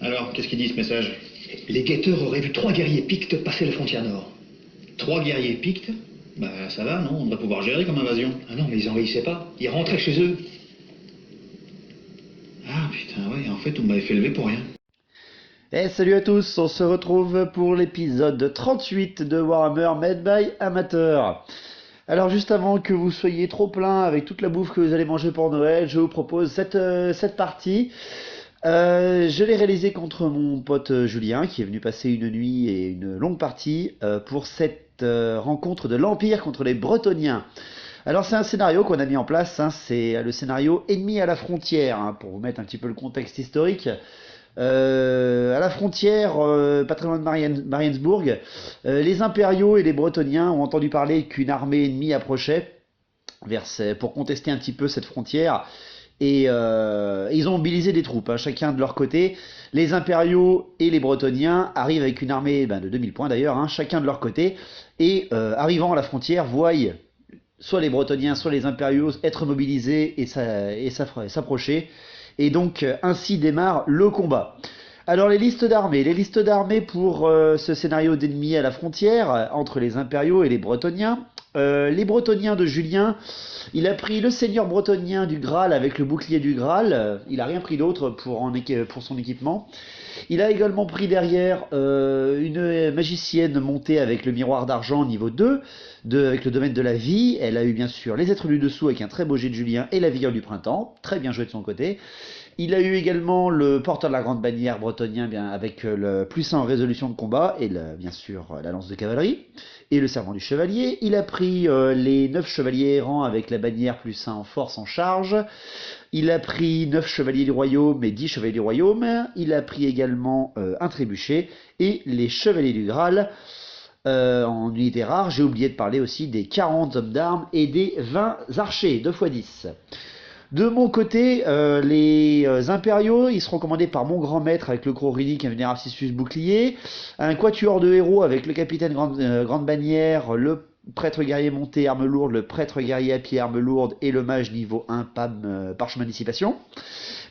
Alors, qu'est-ce qu'il dit ce message? Les guetteurs auraient vu 3 guerriers pictes passer la frontière nord. 3 guerriers pictes? Bah ça va, non? On devrait pouvoir gérer comme invasion. Ah non, mais ils envahissaient pas. Ils rentraient chez eux. Ah putain, ouais, en fait, vous m'avez fait lever pour rien. Et salut à tous, on se retrouve pour l'épisode 38 de Warhammer Made by Amateur. Alors juste avant que vous soyez trop plein avec toute la bouffe que vous allez manger pour Noël, je vous propose cette partie. Je l'ai réalisée contre mon pote Julien qui est venu passer une nuit et une longue partie pour cette rencontre de l'Empire contre les Bretonniens. Alors c'est un scénario qu'on a mis en place, hein, c'est le scénario Ennemi à la frontière, hein, pour vous mettre un petit peu le contexte historique. À la frontière, pas très loin de Mariensburg, les impériaux et les Bretonniens ont entendu parler qu'une armée ennemie approchait pour contester un petit peu cette frontière. Et ils ont mobilisé des troupes, hein, chacun de leur côté. Les impériaux et les Bretonniens arrivent avec une armée de 2000 points d'ailleurs, hein, chacun de leur côté. Et arrivant à la frontière, voient soit les Bretonniens, soit les impériaux être mobilisés et s'approcher. Et donc ainsi démarre le combat. Alors les listes d'armées pour ce scénario d'ennemis à la frontière entre les impériaux et les Bretonniens. Les Bretonniens de Julien, il a pris le seigneur bretonien du Graal avec le bouclier du Graal, il n'a rien pris d'autre pour son équipement. Il a également pris derrière une magicienne montée avec le miroir d'argent niveau 2, avec le domaine de la vie. Elle a eu bien sûr les êtres du dessous avec un très beau jet de Julien et la vigueur du printemps, très bien joué de son côté. Il a eu également le porteur de la grande bannière bretonien avec le plus 1 en résolution de combat et bien sûr la lance de cavalerie et le serment du chevalier. Il a pris les 9 chevaliers errants avec la bannière plus 1 en force en charge. Il a pris 9 chevaliers du royaume et 10 chevaliers du royaume. Il a pris également un trébuchet et les chevaliers du Graal. En unité rare, j'ai oublié de parler aussi des 40 hommes d'armes et des 20 archers, 2x10. De mon côté, les impériaux, ils seront commandés par mon grand maître avec le gros runique, un vénérable Sisyphus bouclier, un quatuor de héros avec le capitaine grande bannière, le prêtre guerrier monté arme lourde, le prêtre guerrier à pied arme lourde et le mage niveau 1 PAM parchemin de dissipation.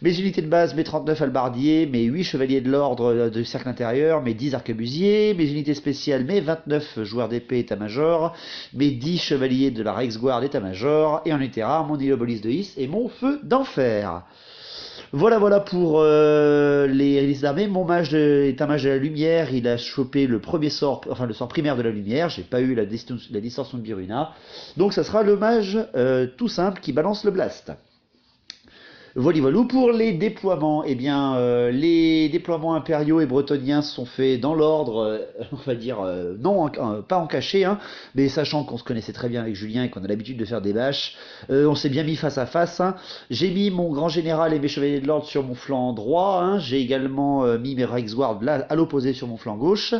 Mes unités de base, mes 39 halbardiers, mes 8 chevaliers de l'ordre du cercle intérieur, mes 10 arquebusiers, mes unités spéciales, mes 29 joueurs d'épée état-major, mes 10 chevaliers de la Reichsguard état-major, et en unité rare, mon Iliobolis de His et mon feu d'enfer. Voilà pour les listes d'armées. Mon mage est un mage de la lumière, il a chopé le premier sort, enfin le sort primaire de la lumière, j'ai pas eu la distorsion de Biruna, donc ça sera le mage tout simple qui balance le blast. Voilà pour les déploiements. Eh bien, les déploiements impériaux et bretoniens sont faits dans l'ordre, on va dire, non, pas en cachet, hein, mais sachant qu'on se connaissait très bien avec Julien et qu'on a l'habitude de faire des bâches, on s'est bien mis face à face. Hein. J'ai mis mon grand général et mes chevaliers de l'ordre sur mon flanc droit, hein. J'ai également mis mes Reichsguard là, à l'opposé sur mon flanc gauche.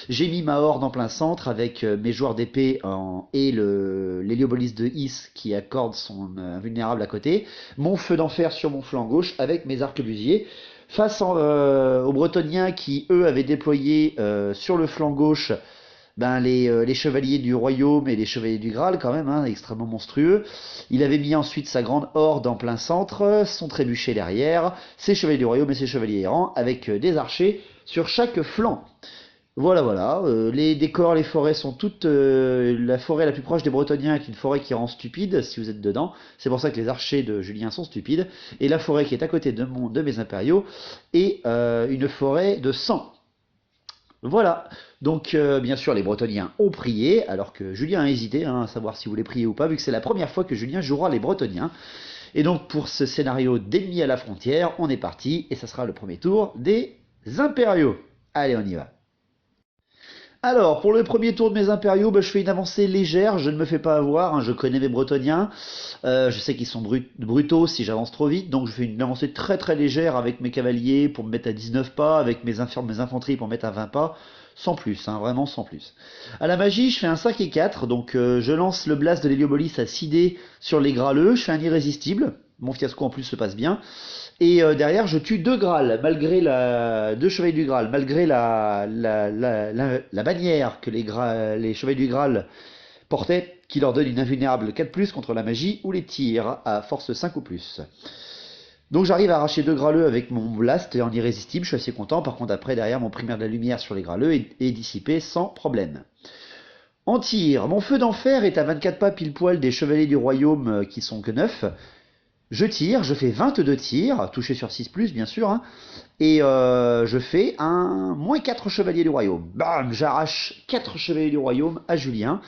J'ai mis ma horde en plein centre avec mes joueurs d'épée et l'héliobolis de His qui accorde son invulnérable à côté. Mon feu d'enfer sur mon flanc gauche avec mes arquebusiers face aux Bretoniens qui eux avaient déployé sur le flanc gauche les chevaliers du royaume et les chevaliers du Graal quand même, hein, extrêmement monstrueux. Il avait mis ensuite sa grande horde en plein centre, son trébuchet derrière, ses chevaliers du royaume et ses chevaliers errants avec des archers sur chaque flanc. Voilà, les décors, les forêts sont toutes... la forêt la plus proche des Bretonniens est une forêt qui rend stupide si vous êtes dedans, c'est pour ça que les archers de Julien sont stupides, et la forêt qui est à côté de mes impériaux est une forêt de sang. Voilà, donc bien sûr les Bretonniens ont prié, alors que Julien a hésité à savoir s'il voulait prier ou pas, vu que c'est la première fois que Julien jouera les Bretonniens. Et donc pour ce scénario d'ennemis à la frontière, on est parti, et ça sera le premier tour des impériaux. Allez, on y va. Alors, pour le premier tour de mes impériaux, je fais une avancée légère, je ne me fais pas avoir, hein, je connais mes Bretoniens, je sais qu'ils sont brutaux si j'avance trop vite, donc je fais une avancée très très légère avec mes cavaliers pour me mettre à 19 pas, avec mes infanteries pour me mettre à 20 pas, sans plus, hein, vraiment sans plus. À la magie, je fais un 5 et 4, donc je lance le blast de l'héliobolis à 6 dés sur les graleux, je fais un irrésistible, mon fiasco en plus se passe bien. Et derrière, je tue 2 Graal, malgré deux chevaliers du Graal, malgré la bannière que les chevaliers du Graal portaient, qui leur donne une invulnérable 4+, contre la magie ou les tirs à force 5 ou plus. Donc j'arrive à arracher 2 graleux avec mon blast en irrésistible, je suis assez content. Par contre après derrière mon primaire de la lumière sur les graleux est dissipé sans problème. En tir, mon feu d'enfer est à 24 pas pile poil des chevaliers du royaume qui sont que 9. Je tire, je fais 22 tirs, touché sur 6+, bien sûr, hein, et je fais un -4 chevaliers du royaume. Bam, j'arrache 4 chevaliers du royaume à Julien.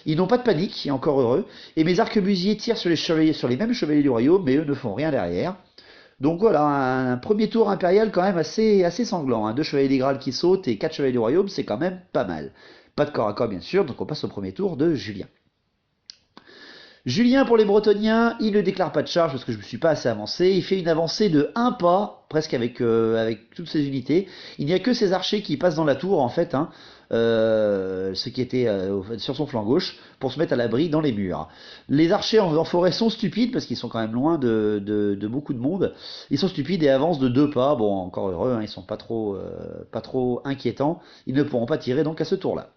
Ils n'ont pas de panique, et encore heureux, et mes arquebusiers tirent sur les mêmes chevaliers du royaume, mais eux ne font rien derrière. Donc voilà, un premier tour impérial quand même assez sanglant, hein. 2 chevaliers des Graal qui sautent et 4 chevaliers du royaume, c'est quand même pas mal. Pas de corps à corps bien sûr, donc on passe au premier tour de Julien. Julien pour les Bretoniens, il ne déclare pas de charge parce que je ne me suis pas assez avancé. Il fait une avancée de 1 pas, presque avec toutes ses unités. Il n'y a que ses archers qui passent dans la tour en fait, hein, ceux qui étaient sur son flanc gauche, pour se mettre à l'abri dans les murs. Les archers en forêt sont stupides parce qu'ils sont quand même loin de beaucoup de monde. Ils sont stupides et avancent de 2 pas. Bon, encore heureux, hein, ils sont pas trop inquiétants. Ils ne pourront pas tirer donc à ce tour-là.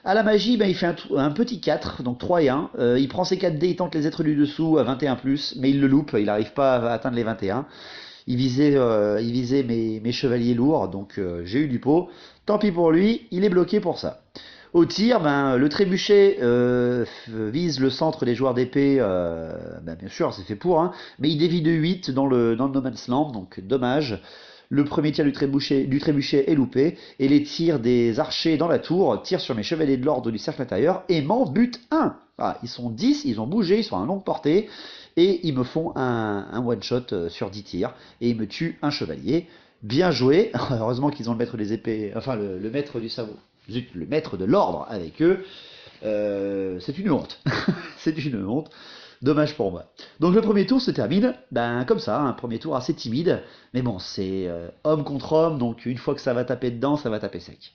À la magie, ben, il fait un petit 4, donc 3 et 1. Il prend ses 4 dés, il tente les êtres du dessous à 21+, mais il le loupe, il n'arrive pas à atteindre les 21. Il visait mes chevaliers lourds, donc j'ai eu du pot. Tant pis pour lui, il est bloqué pour ça. Au tir, ben, le trébuchet vise le centre des joueurs d'épée, ben, bien sûr, c'est fait pour, hein, mais il dévie de 8 dans le No Man's Land, donc dommage. Le premier tir du trébuchet est loupé, et les tirs des archers dans la tour tirent sur mes chevaliers de l'ordre du cercle intérieur et m'en butent un. Voilà, ils sont 10, ils ont bougé, ils sont à longue portée, et ils me font un one-shot sur 10 tirs, et ils me tuent un chevalier. Bien joué, heureusement qu'ils ont le maître des épées, enfin le maître du savoir, le maître de l'ordre avec eux. C'est une honte, c'est une honte. Dommage pour moi. Donc le premier tour se termine, ben comme ça, un premier tour assez timide, mais bon, c'est homme contre homme, donc une fois que ça va taper dedans, ça va taper sec.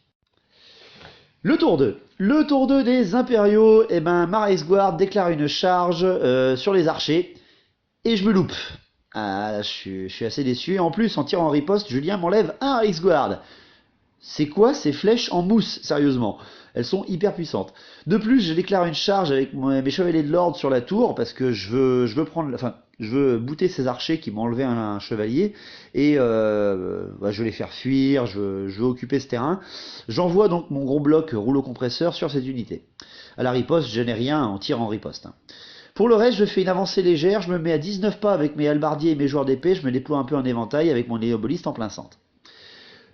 Le tour 2. Le tour 2 des impériaux, et ben ma Race Guard déclare une charge sur les archers, et je me loupe. Ah, je suis assez déçu, en plus, en tirant en riposte, Julien m'enlève un Race Guard. C'est quoi ces flèches en mousse, sérieusement? Elles sont hyper puissantes. De plus, je déclare une charge avec mes chevaliers de l'ordre sur la tour parce que je veux bouter ces archers qui m'ont enlevé un chevalier et je veux les faire fuir, je veux occuper ce terrain. J'envoie donc mon gros bloc rouleau compresseur sur cette unité. À la riposte, je n'ai rien en tir en riposte, hein. Pour le reste, je fais une avancée légère, je me mets à 19 pas avec mes halbardiers et mes joueurs d'épée, je me déploie un peu en éventail avec mon néoboliste en plein centre.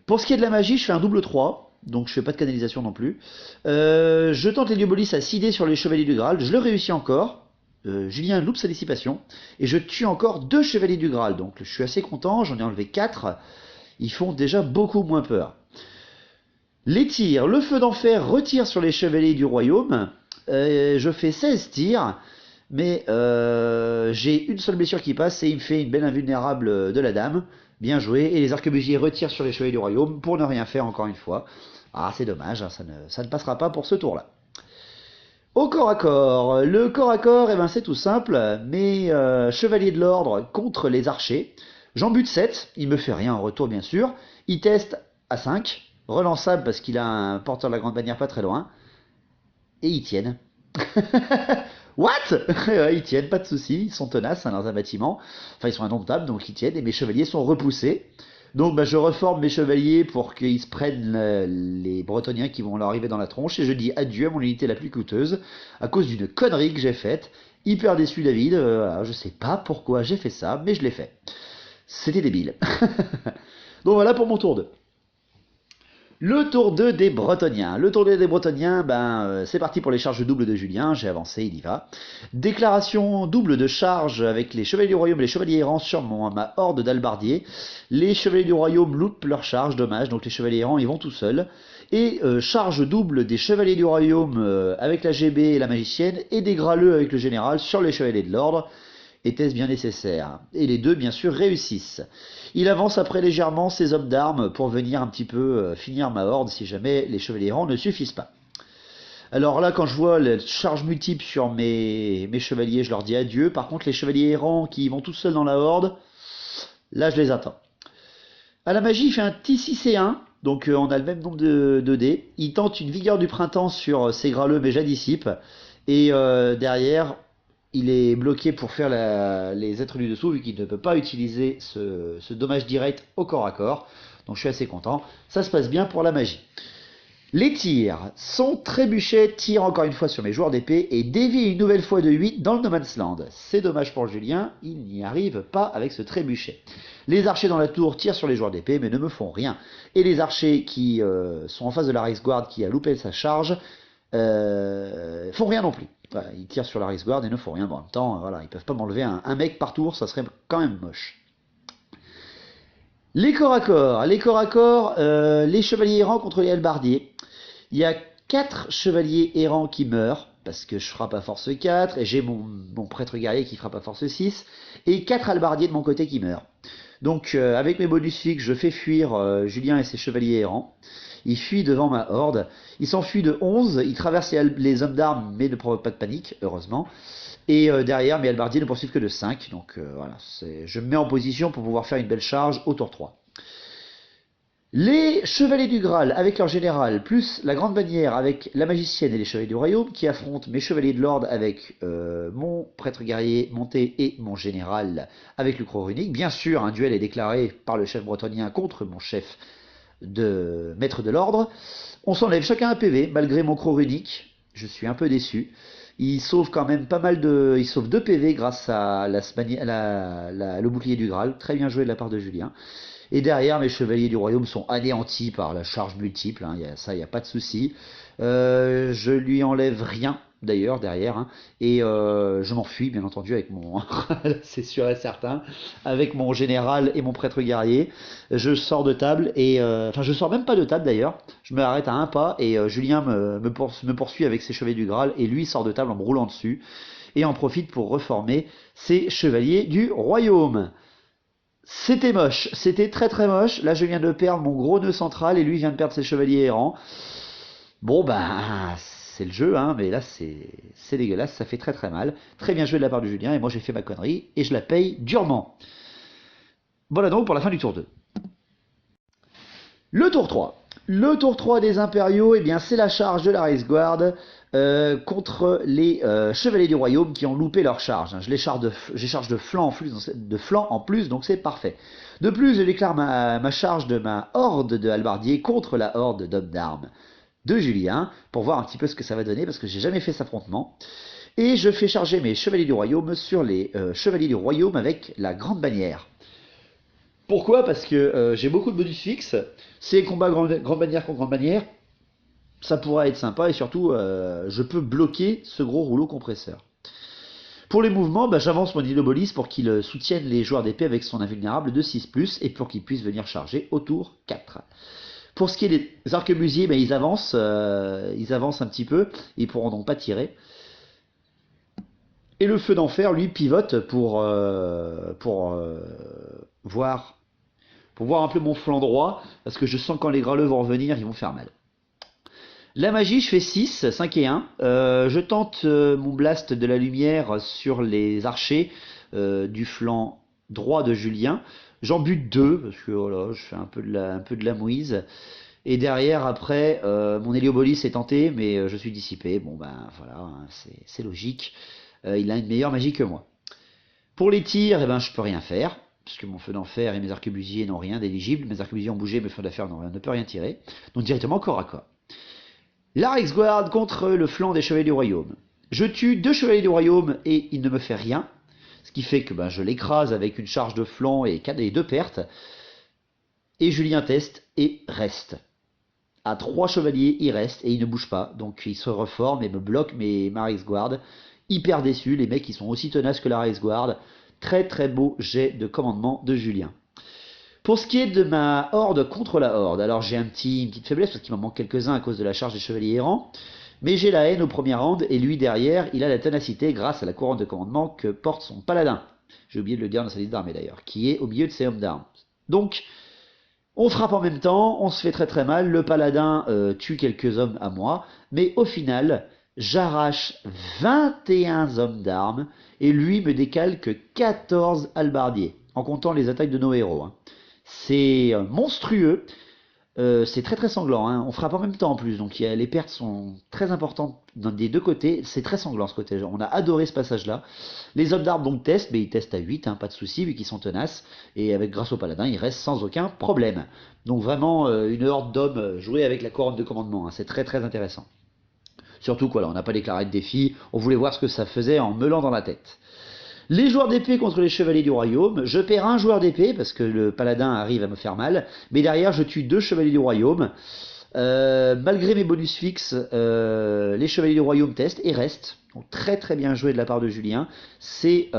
Pour ce qui est de la magie, je fais un double 3, donc je fais pas de canalisation non plus. Je tente les Liobolis à 6 dés sur les chevaliers du Graal, je le réussis encore. Julien loupe sa dissipation, et je tue encore 2 chevaliers du Graal, donc je suis assez content, j'en ai enlevé 4, ils font déjà beaucoup moins peur. Les tirs, le feu d'enfer retire sur les chevaliers du royaume, je fais 16 tirs, mais j'ai une seule blessure qui passe, et il me fait une belle invulnérable de la dame. Bien joué, et les arquebusiers retirent sur les chevaliers du royaume pour ne rien faire encore une fois. Ah, c'est dommage, hein, ça ne passera pas pour ce tour-là. Au corps à corps, le corps à corps, eh ben, c'est tout simple, mes chevaliers de l'ordre contre les archers. J'en bute 7, il me fait rien en retour bien sûr. Il teste à 5, relançable parce qu'il a un porteur de la grande bannière pas très loin. Et ils tiennent. What? Ils tiennent, pas de soucis, ils sont tenaces, hein, dans un bâtiment. Enfin, ils sont indomptables, donc ils tiennent, et mes chevaliers sont repoussés. Donc je reforme mes chevaliers pour qu'ils se prennent les Bretoniens qui vont leur arriver dans la tronche, et je dis adieu à mon unité la plus coûteuse, à cause d'une connerie que j'ai faite. Hyper déçu David, je sais pas pourquoi j'ai fait ça, mais je l'ai fait. C'était débile. Donc voilà pour mon tour 2. Le tour 2 des Bretoniens. Le tour 2 des Bretoniens, c'est parti pour les charges doubles de Julien, j'ai avancé, il y va. Déclaration double de charge avec les chevaliers du royaume et les chevaliers errants sur ma horde d'albardiers. Les chevaliers du royaume loupent leur charge, dommage, donc les chevaliers errants ils vont tout seuls. Et charge double des chevaliers du royaume avec la GB et la magicienne, et des graleux avec le général sur les chevaliers de l'ordre. Était-ce bien nécessaire? Et les deux, bien sûr, réussissent. Il avance après légèrement ses hommes d'armes pour venir un petit peu finir ma horde si jamais les chevaliers errants ne suffisent pas. Alors là, quand je vois les charges multiples sur mes chevaliers, je leur dis adieu. Par contre, les chevaliers errants qui vont tout seuls dans la horde, là, je les attends. À la magie, il fait un T6 et 1, donc on a le même nombre de dés. Il tente une vigueur du printemps sur ses graleux, mais j'addissipe. Et derrière... il est bloqué pour faire les êtres du dessous, vu qu'il ne peut pas utiliser ce dommage direct au corps à corps. Donc je suis assez content. Ça se passe bien pour la magie. Les tirs. Son trébuchet tire encore une fois sur mes joueurs d'épée et dévie une nouvelle fois de 8 dans le No Man's Land. C'est dommage pour Julien, il n'y arrive pas avec ce trébuchet. Les archers dans la tour tirent sur les joueurs d'épée mais ne me font rien. Et les archers qui sont en face de la Reichsguard qui a loupé sa charge font rien non plus. Voilà, ils tirent sur la Reichsguard et ne font rien. Bon, en même temps, voilà, ils peuvent pas m'enlever un mec par tour, ça serait quand même moche. Les corps à corps, les chevaliers errants contre les hallebardiers. Il y a 4 chevaliers errants qui meurent, parce que je frappe à force 4, et j'ai mon prêtre guerrier qui frappe à force 6, et 4 hallebardiers de mon côté qui meurent. Donc avec mes bonus fixes, je fais fuir Julien et ses chevaliers errants. Ils fuient devant ma horde. Ils s'enfuient de 11, ils traversent les hommes d'armes, mais ne provoquent pas de panique, heureusement. Et derrière, mes hallebardiers ne poursuivent que de 5. Donc voilà, je me mets en position pour pouvoir faire une belle charge au tour 3. Les chevaliers du Graal avec leur général, plus la grande bannière avec la magicienne et les chevaliers du royaume, qui affrontent mes chevaliers de l'ordre avec mon prêtre guerrier monté et mon général avec le croc runique. Bien sûr, un duel est déclaré par le chef bretonien contre mon chef de maître de l'ordre. On s'enlève chacun un PV, malgré mon croc runique. Je suis un peu déçu. Il sauve quand même pas mal de... Il sauve 2 PV grâce à le bouclier du Graal. Très bien joué de la part de Julien. Et derrière, mes chevaliers du royaume sont anéantis par la charge multiple. Hein. Ça, il n'y a pas de souci. Je lui enlève rien, d'ailleurs, derrière. Hein. Et je m'enfuis, bien entendu, avec mon... c'est sûr et certain. Avec mon général et mon prêtre guerrier. Je sors de table. Et enfin, je sors même pas de table, d'ailleurs. Je me arrête à un pas. Et Julien me poursuit avec ses chevaliers du Graal. Et lui sort de table en me roulant dessus. Et en profite pour reformer ses chevaliers du royaume. C'était moche, c'était très très moche. Là, je viens de perdre mon gros nœud central et lui vient de perdre ses chevaliers errants. Bon, ben, c'est le jeu, hein, mais là, c'est dégueulasse, ça fait très très mal. Très bien joué de la part de Julien, et moi j'ai fait ma connerie, et je la paye durement. Voilà donc pour la fin du tour 2. Le tour 3. Le tour 3 des impériaux, eh bien, c'est la charge de la Reichsguard contre les chevaliers du royaume qui ont loupé leur charge. Hein. J'ai charge de flanc en plus, donc c'est parfait. De plus, je déclare ma charge de ma horde de hallebardiers contre la horde d'hommes d'armes de Julien, pour voir un petit peu ce que ça va donner, parce que j'ai jamais fait cet affrontement. Et je fais charger mes chevaliers du royaume sur les chevaliers du royaume avec la grande bannière. Pourquoi? Parce que j'ai beaucoup de bonus fixes. C'est combat grande bannière contre grande bannière. Ça pourrait être sympa et surtout, je peux bloquer ce gros rouleau compresseur. Pour les mouvements, bah, j'avance mon Illobolis pour qu'il soutienne les joueurs d'épée avec son invulnérable de 6+, et pour qu'ils puissent venir charger au tour 4. Pour ce qui est des arquebusiers, bah, ils avancent un petit peu, ils pourront donc pas tirer. Et le feu d'enfer, lui, pivote pour voir un peu mon flanc droit, parce que je sens quand les graleux vont revenir, ils vont faire mal. La magie, je fais 6, 5 et 1. Je tente mon blast de la lumière sur les archers du flanc droit de Julien. J'en bute 2, parce que voilà, je fais un peu de la mouise. Et derrière, après, mon Héliobolis est tenté, mais je suis dissipé. Bon ben voilà, hein, c'est logique. Il a une meilleure magie que moi. Pour les tirs, eh ben, je peux rien faire, parce que mon feu d'enfer et mes arquebusiers n'ont rien d'éligible. Mes arquebusiers ont bougé, mes feux d'enfer ne peut rien tirer. Donc directement corps à corps. La Reichsguard contre le flanc des chevaliers du royaume. Je tue 2 chevaliers du royaume et il ne me fait rien. Ce qui fait que ben, je l'écrase avec une charge de flanc et 2 pertes. Et Julien teste et reste. À 3 chevaliers, il reste et il ne bouge pas. Donc il se reforme et me bloque ma Reichsguard. Hyper déçu, les mecs ils sont aussi tenaces que la Reichsguard. Très très beau jet de commandement de Julien. Pour ce qui est de ma horde contre la horde, alors j'ai une petite faiblesse parce qu'il m'en manque quelques-uns à cause de la charge des chevaliers errants, mais j'ai la haine au premier round et lui derrière, il a la ténacité grâce à la couronne de commandement que porte son paladin. J'ai oublié de le dire dans sa liste d'armée d'ailleurs, qui est au milieu de ses hommes d'armes. Donc, on frappe en même temps, on se fait très très mal, le paladin tue quelques hommes à moi, mais au final, j'arrache 21 hommes d'armes et lui me décale que 14 hallebardiers, en comptant les attaques de nos héros. Hein. C'est monstrueux. C'est très très sanglant, hein. On frappe en même temps en plus, donc les pertes sont très importantes des deux côtés. C'est très sanglant ce côté. On a adoré ce passage-là. Les hommes d'armes donc testent, mais ils testent à 8, hein, pas de souci, vu qu'ils sont tenaces. Et grâce au paladin, ils restent sans aucun problème. Donc vraiment une horde d'hommes joués avec la couronne de commandement, hein. C'est très très intéressant. Surtout quoi, là, on n'a pas déclaré de défi. On voulait voir ce que ça faisait en meulant dans la tête. Les joueurs d'épée contre les chevaliers du royaume. Je perds un joueur d'épée parce que le paladin arrive à me faire mal. Mais derrière, je tue 2 chevaliers du royaume. Malgré mes bonus fixes, les chevaliers du royaume testent et restent. Donc, très très bien joué de la part de Julien. Ces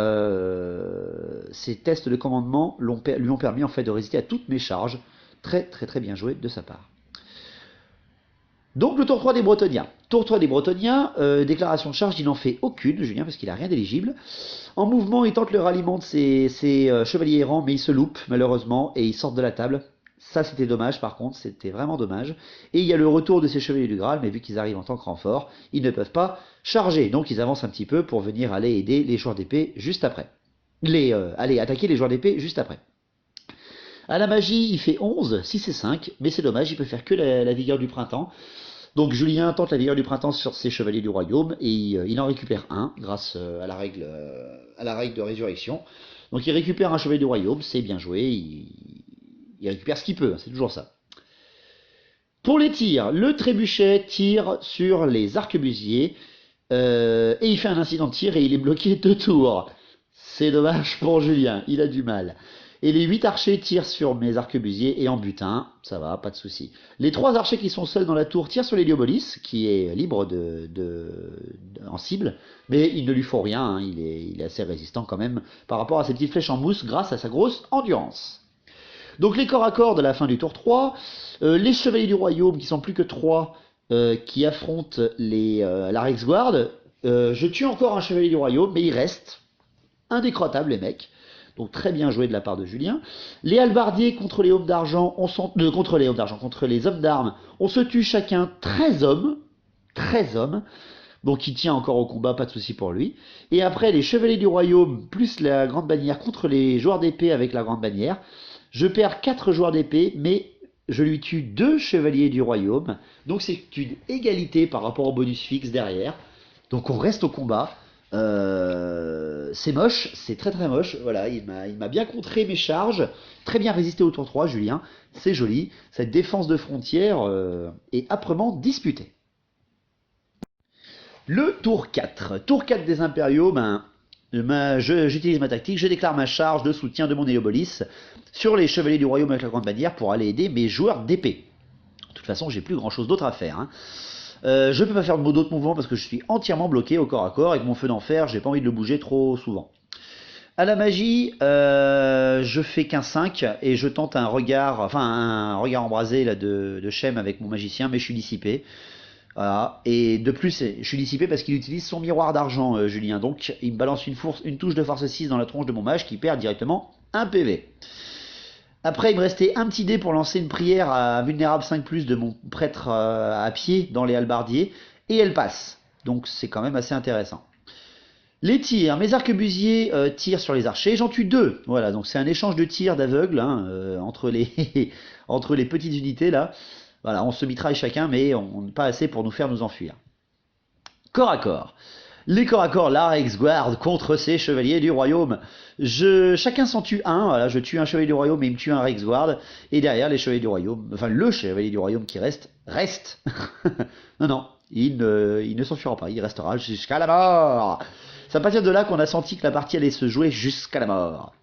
tests de commandement lui ont permis en fait de résister à toutes mes charges. Très très très bien joué de sa part. Donc le tour 3 des Bretonniens. Tour 3 des Bretonniens, déclaration de charge, il n'en fait aucune, Julien, parce qu'il n'a rien d'éligible. En mouvement, il tente le ralliement de ses chevaliers errants, mais il se loupe, malheureusement, et ils sortent de la table. Ça, c'était dommage, par contre, c'était vraiment dommage. Et il y a le retour de ces chevaliers du Graal, mais vu qu'ils arrivent en tant que renfort, ils ne peuvent pas charger. Donc ils avancent un petit peu pour venir aller aider les joueurs d'épée juste après. Aller attaquer les joueurs d'épée juste après. À la magie, il fait 11, 6 et 5, mais c'est dommage, il peut faire que la vigueur du printemps. Donc Julien tente la vigueur du printemps sur ses chevaliers du royaume et il en récupère un grâce à la règle de résurrection. Donc il récupère un chevalier du royaume, c'est bien joué, il récupère ce qu'il peut, c'est toujours ça. Pour les tirs, le trébuchet tire sur les arquebusiers et il fait un incident de tir et il est bloqué 2 tours. C'est dommage pour Julien, il a du mal. Et les 8 archers tirent sur mes arquebusiers et en butin, ça va, pas de souci. Les 3 archers qui sont seuls dans la tour tirent sur l'Héliobolis, qui est libre en cible, mais ils ne lui font rien, hein, il est assez résistant quand même par rapport à ses petites flèches en mousse grâce à sa grosse endurance. Donc les corps à corps de la fin du tour 3, les chevaliers du royaume qui sont plus que 3 qui affrontent la Rexguard, je tue encore un chevalier du royaume, mais il reste indécrottable les mecs. Donc très bien joué de la part de Julien. Les halbardiers contre les hommes d'argent, contre les hommes d'armes, on se tue chacun 13 hommes. 13 hommes. Donc il tient encore au combat, pas de souci pour lui. Et après les chevaliers du royaume plus la grande bannière contre les joueurs d'épée avec la grande bannière. Je perds 4 joueurs d'épée, mais je lui tue 2 chevaliers du royaume. Donc c'est une égalité par rapport au bonus fixe derrière. Donc on reste au combat. C'est moche, c'est très très moche. Voilà, il m'a bien contré mes charges, très bien résisté au tour 3, Julien. C'est joli. Cette défense de frontière est âprement disputée. Le tour 4. Tour 4 des Impériaux, j'utilise ma tactique, je déclare ma charge de soutien de mon Héliobolis sur les chevaliers du royaume avec la grande bannière pour aller aider mes joueurs d'épée. De toute façon, j'ai plus grand chose d'autre à faire, hein. Je peux pas faire d'autres mouvements parce que je suis entièrement bloqué au corps à corps avec mon feu d'enfer, j'ai pas envie de le bouger trop souvent. À la magie, je fais qu'un 5 et je tente un regard embrasé là, de Shem avec mon magicien, mais je suis dissipé. Voilà. Et de plus, je suis dissipé parce qu'il utilise son miroir d'argent, Julien. Donc il me balance une touche de force 6 dans la tronche de mon mage qui perd directement un PV. Après, il me restait un petit dé pour lancer une prière à vulnérable 5+, de mon prêtre à pied dans les halbardiers, et elle passe. Donc c'est quand même assez intéressant. Les tirs, mes arquebusiers tirent sur les archers, j'en tue 2. Voilà, donc c'est un échange de tirs d'aveugle hein, entre les petites unités là. Voilà, on se mitraille chacun, mais on pas assez pour nous faire nous enfuir. Corps à corps. Les corps à corps, la Rexguard contre ces chevaliers du royaume. Chacun s'en tue un, voilà, je tue un chevalier du royaume et il me tue un Rexguard. Et derrière, les chevaliers du royaume, enfin le chevalier du royaume qui reste. Non, il ne s'enfuira pas, il restera jusqu'à la mort. C'est à partir de là qu'on a senti que la partie allait se jouer jusqu'à la mort.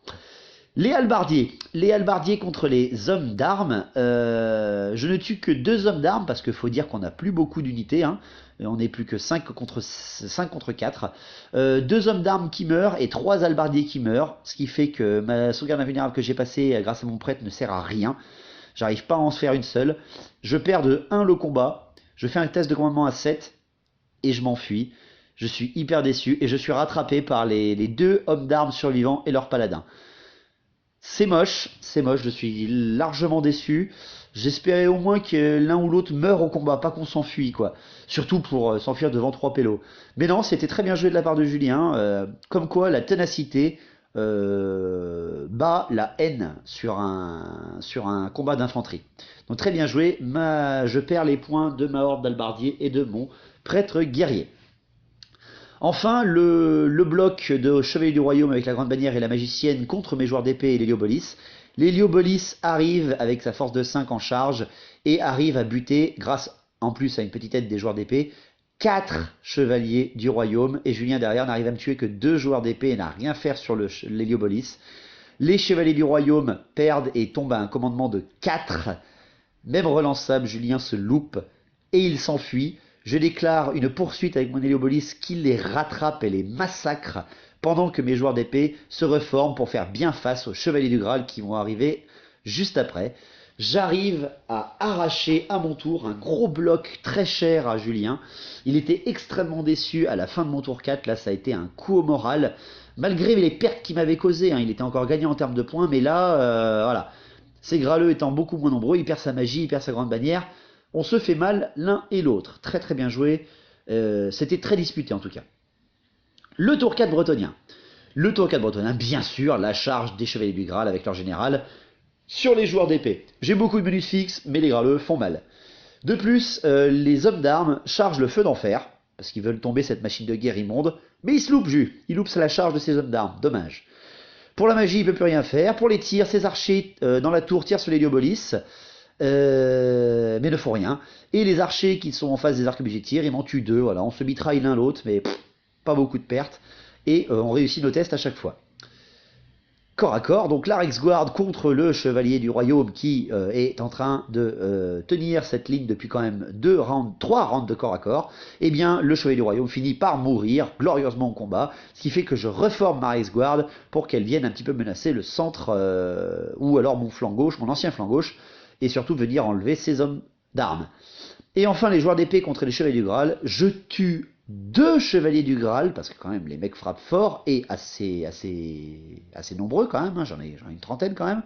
Les halbardiers contre les hommes d'armes, je ne tue que 2 hommes d'armes parce qu'il faut dire qu'on n'a plus beaucoup d'unités, hein. On n'est plus que 5 contre 4. 2 hommes d'armes qui meurent et 3 halbardiers qui meurent, ce qui fait que ma sauvegarde invulnérable que j'ai passée grâce à mon prêtre ne sert à rien. J'arrive pas à en se faire une seule. Je perds de 1 le combat, je fais un test de commandement à 7 et je m'enfuis. Je suis hyper déçu et je suis rattrapé par les 2 hommes d'armes survivants et leur paladin. C'est moche, je suis largement déçu. J'espérais au moins que l'un ou l'autre meure au combat, pas qu'on s'enfuit, quoi. Surtout pour s'enfuir devant 3 pélos. Mais non, c'était très bien joué de la part de Julien. Comme quoi, la ténacité bat la haine sur un combat d'infanterie. Donc très bien joué, je perds les points de ma horde d'albardiers et de mon prêtre guerrier. Enfin, le bloc de Chevalier du Royaume avec la Grande Bannière et la Magicienne contre mes joueurs d'épée et l'Héliobolis. L'Héliobolis arrive avec sa force de 5 en charge et arrive à buter, grâce en plus à une petite aide des joueurs d'épée, 4 Chevaliers du Royaume. Et Julien derrière n'arrive à me tuer que 2 joueurs d'épée et n'a rien à faire sur l'Héliobolis. Les Chevaliers du Royaume perdent et tombent à un commandement de 4. Même relançable, Julien se loupe et il s'enfuit. Je déclare une poursuite avec mon Héliobolis qui les rattrape et les massacre pendant que mes joueurs d'épée se reforment pour faire bien face aux Chevaliers du Graal qui vont arriver juste après. J'arrive à arracher à mon tour un gros bloc très cher à Julien. Il était extrêmement déçu à la fin de mon tour 4. Là, ça a été un coup au moral. Malgré les pertes qu'il m'avait causées, il était encore gagnant en termes de points. Mais là, voilà. Ces graleux étant beaucoup moins nombreux, il perd sa magie, il perd sa grande bannière. On se fait mal l'un et l'autre. Très très bien joué. C'était très disputé en tout cas. Le tour 4 bretonien. Le tour 4 bretonien, bien sûr, la charge des Chevaliers du Graal avec leur général sur les joueurs d'épée. J'ai beaucoup de bonus fixes, mais les graleux font mal. De plus, les hommes d'armes chargent le feu d'enfer, parce qu'ils veulent tomber cette machine de guerre immonde, mais ils se loupent, il loupe la charge de ces hommes d'armes, dommage. Pour la magie, il ne peut plus rien faire. Pour les tirs, ces archers dans la tour tirent sur l'Héliobolis, mais ne font rien. Et les archers qui sont en face des arquebusiers tirent, ils m'en tuent 2, voilà, on se mitraille l'un l'autre, mais pas beaucoup de pertes, et on réussit nos tests à chaque fois. Corps à corps, donc la Rexguard contre le Chevalier du Royaume qui est en train de tenir cette ligne depuis quand même 3 rounds de corps à corps. Eh bien, le Chevalier du Royaume finit par mourir glorieusement au combat, ce qui fait que je reforme ma Rexguard pour qu'elle vienne un petit peu menacer le centre, ou alors mon flanc gauche, mon ancien flanc gauche, et surtout venir enlever ces hommes d'armes. Et enfin, les joueurs d'épée contre les Chevaliers du Graal, je tue 2 Chevaliers du Graal, parce que quand même les mecs frappent fort et assez nombreux quand même, j'en ai une trentaine quand même.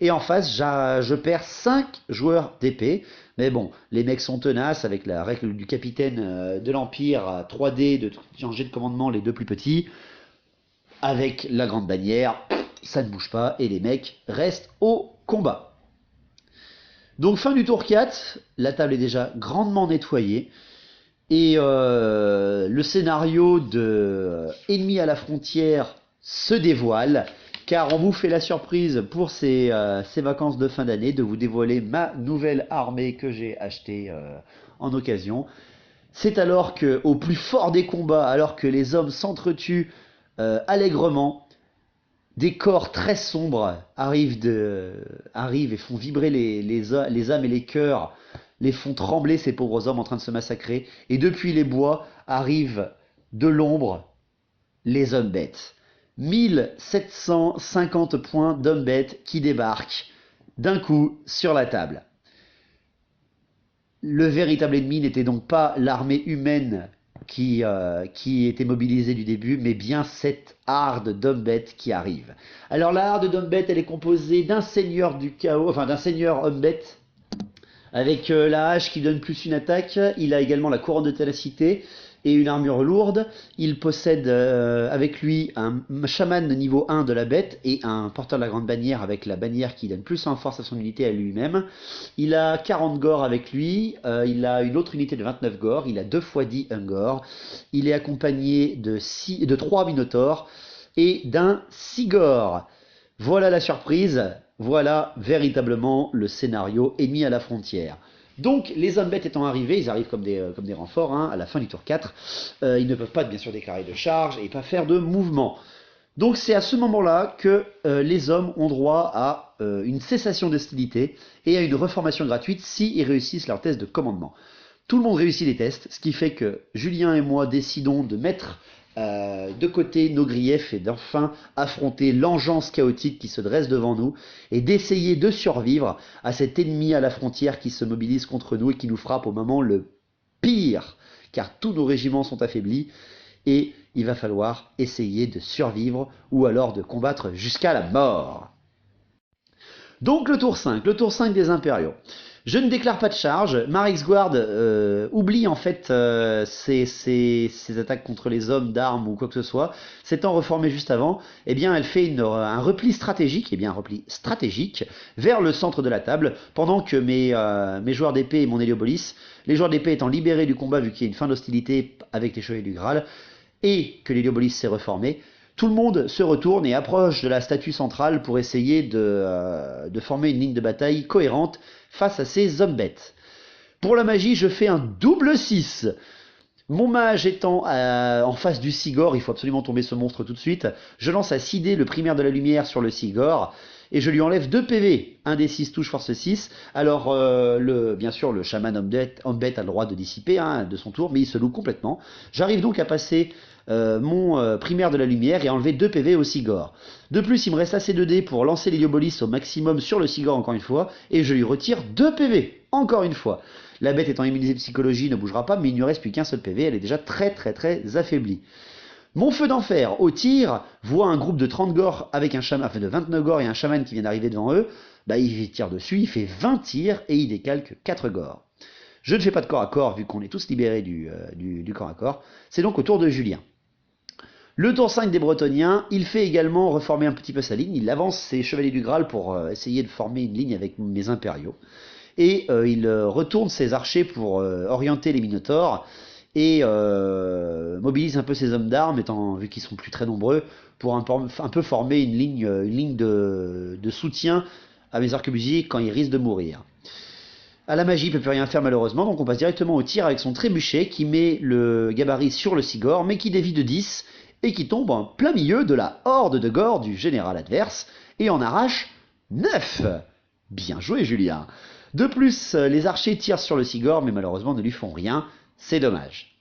Et en face, je perds 5 joueurs d'épée. Mais bon, les mecs sont tenaces avec la règle du capitaine de l'Empire à 3D de changer de commandement les 2 plus petits. Avec la grande bannière, ça ne bouge pas et les mecs restent au combat. Donc fin du tour 4, la table est déjà grandement nettoyée. Et le scénario de Ennemi à la frontière se dévoile, car on vous fait la surprise pour ces vacances de fin d'année de vous dévoiler ma nouvelle armée que j'ai achetée en occasion. C'est alors que, au plus fort des combats, alors que les hommes s'entretuent allègrement, des corps très sombres arrivent et font vibrer les âmes et les cœurs, les font trembler, ces pauvres hommes en train de se massacrer. Et depuis les bois arrivent de l'ombre les hommes bêtes. 1750 points d'hommes bêtes qui débarquent d'un coup sur la table. Le véritable ennemi n'était donc pas l'armée humaine qui était mobilisée du début, mais bien cette harde d'hommes bêtes qui arrive. Alors la harde d'hommes bêtes, elle est composée d'un seigneur du chaos, enfin d'un seigneur homme bête, avec la hache qui donne plus une attaque. Il a également la couronne de ténacité et une armure lourde. Il possède avec lui un chaman niveau 1 de la bête et un porteur de la grande bannière avec la bannière qui donne plus en force à son unité à lui-même. Il a 40 gore avec lui, il a une autre unité de 29 gore, il a 2 x 10 un gore. Il est accompagné de 3 minotaures et d'un 6 gore. Voilà la surprise, voilà véritablement le scénario Ennemi à la frontière. Donc, les hommes bêtes étant arrivés, ils arrivent comme des renforts à la fin du tour 4. Ils ne peuvent pas bien sûr déclarer de charge et pas faire de mouvement. Donc c'est à ce moment-là que les hommes ont droit à une cessation d'hostilité et à une reformation gratuite s'ils réussissent leur test de commandement. Tout le monde réussit les tests, ce qui fait que Julien et moi décidons de mettre de côté nos griefs et d'enfin affronter l'engeance chaotique qui se dresse devant nous et d'essayer de survivre à cet ennemi à la frontière qui se mobilise contre nous et qui nous frappe au moment le pire, car tous nos régiments sont affaiblis et il va falloir essayer de survivre ou alors de combattre jusqu'à la mort. Donc le tour 5 des impériaux. Je ne déclare pas de charge. Ma Rexguard oublie en fait ses attaques contre les hommes d'armes ou quoi que ce soit. S'étant reformée juste avant, eh bien elle fait un repli stratégique, vers le centre de la table, pendant que mes joueurs d'épée et mon Héliopolis, les joueurs d'épée étant libérés du combat vu qu'il y a une fin d'hostilité avec les Chevaliers du Graal, et que l'Héliopolis s'est reformé, tout le monde se retourne et approche de la statue centrale pour essayer de former une ligne de bataille cohérente face à ces hommes bêtes. Pour la magie, je fais un double 6. Mon mage étant en face du Sigor, il faut absolument tomber ce monstre tout de suite, je lance à 6D le primaire de la lumière sur le Sigor, et je lui enlève 2 PV. 1 des 6 touche force 6. Alors, bien sûr, le chaman homme bête a le droit de dissiper de son tour, mais il se loue complètement. J'arrive donc à passer mon primaire de la lumière et à enlever 2 PV au Sigor. De plus, il me reste assez de dés pour lancer l'Héliopolis au maximum sur le Sigor encore une fois, et je lui retire 2 PV, encore une fois. La bête étant immunisée psychologie ne bougera pas, mais il ne reste plus qu'un seul PV, elle est déjà très affaiblie. Mon feu d'enfer au tir voit un groupe de 30 gores avec un chaman, enfin de 29 gores et un chaman qui vient d'arriver devant eux. Il tire dessus, il fait 20 tirs et il décalque 4 gores. Je ne fais pas de corps à corps vu qu'on est tous libérés du corps à corps. C'est donc au tour de Julien. Le tour 5 des Bretoniens, il fait également reformer un petit peu sa ligne. Il avance ses Chevaliers du Graal pour essayer de former une ligne avec mes Impériaux. Et il retourne ses archers pour orienter les Minotaures. Et mobilise un peu ses hommes d'armes, vu qu'ils sont plus très nombreux, pour un peu former une ligne de soutien à mes arquebusiers quand ils risquent de mourir. À la magie, il ne peut plus rien faire malheureusement, donc on passe directement au tir avec son trébuchet qui met le gabarit sur le Sigor, mais qui dévie de 10 et qui tombe en plein milieu de la horde de gore du général adverse et en arrache 9. Bien joué Julien. De plus, les archers tirent sur le Sigor, mais malheureusement ne lui font rien. C'est dommage.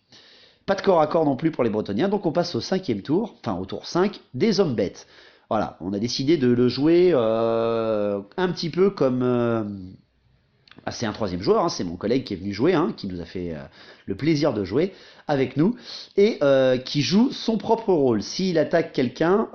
Pas de corps à corps non plus pour les Bretoniens, donc on passe au 5e tour, enfin au tour 5, des hommes bêtes. Voilà, on a décidé de le jouer un petit peu comme... c'est un 3e joueur, c'est mon collègue qui est venu jouer, qui nous a fait le plaisir de jouer avec nous, et qui joue son propre rôle. S'il attaque quelqu'un,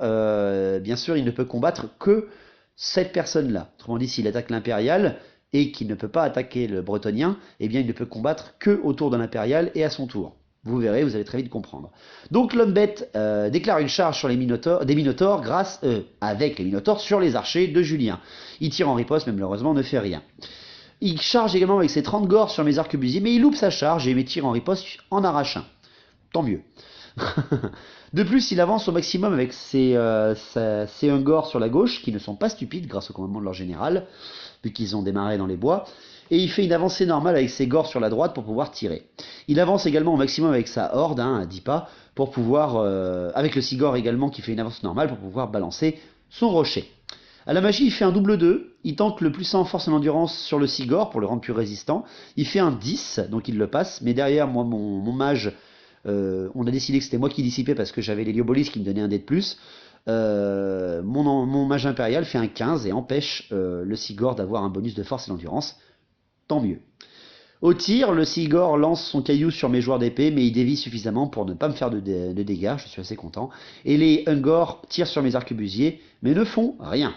bien sûr, il ne peut combattre que cette personne-là. Autrement dit, s'il attaque l'impérial, et qu'il ne peut pas attaquer le bretonien, eh bien il ne peut combattre que autour de l'impérial et à son tour. Vous verrez, vous allez très vite comprendre. Donc l'homme bête déclare une charge sur des Minotaures avec les Minotaures sur les archers de Julien. Il tire en riposte, mais malheureusement ne fait rien. Il charge également avec ses 30 gores sur mes arquebusiers, mais il loupe sa charge et mes tirs en riposte en arrache un. Tant mieux. De plus, il avance au maximum avec ses 1 gore sur la gauche, qui ne sont pas stupides grâce au commandement de leur général, vu qu'ils ont démarré dans les bois, et il fait une avancée normale avec ses gores sur la droite pour pouvoir tirer. Il avance également au maximum avec sa horde, à 10 pas, pour pouvoir, avec le Sigor également qui fait une avance normale pour pouvoir balancer son rocher. À la magie, il fait un double 2, il tente le plus en force et en endurance sur le Sigor pour le rendre plus résistant, il fait un 10, donc il le passe, mais derrière moi, mon mage, on a décidé que c'était moi qui dissipais parce que j'avais l'Héliopolis qui me donnait un dé de plus. Mon mage impérial fait un 15 et empêche le Sigor d'avoir un bonus de force et d'endurance. Tant mieux. Au tir, le Sigor lance son caillou sur mes joueurs d'épée, mais il dévie suffisamment pour ne pas me faire de dégâts, je suis assez content. Et les Ungor tirent sur mes arquebusiers, mais ne font rien.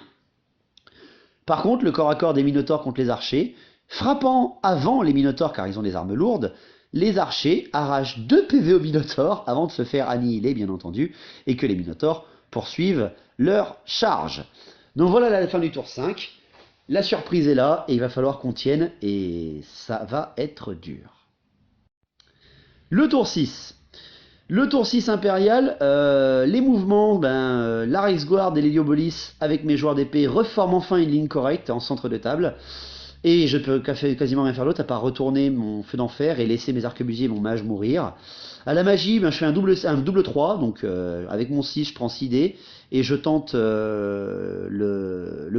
Par contre, le corps à corps des Minotaures contre les archers, frappant avant les Minotaures car ils ont des armes lourdes, les archers arrachent 2 PV aux Minotaures avant de se faire annihiler, bien entendu, et que les Minotaures poursuivent leur charge. Donc voilà la fin du tour 5. La surprise est là, et il va falloir qu'on tienne, et ça va être dur. Le tour 6. Le tour 6 impérial, les mouvements, la Rexguard et l'Héliopolis avec mes joueurs d'épée reforment enfin une ligne correcte en centre de table. Et je peux quasiment rien faire d'autre à part retourner mon feu d'enfer et laisser mes arquebusiers et mon mage mourir. À la magie, je fais un double 3, donc avec mon 6, je prends 6 dés, et je tente le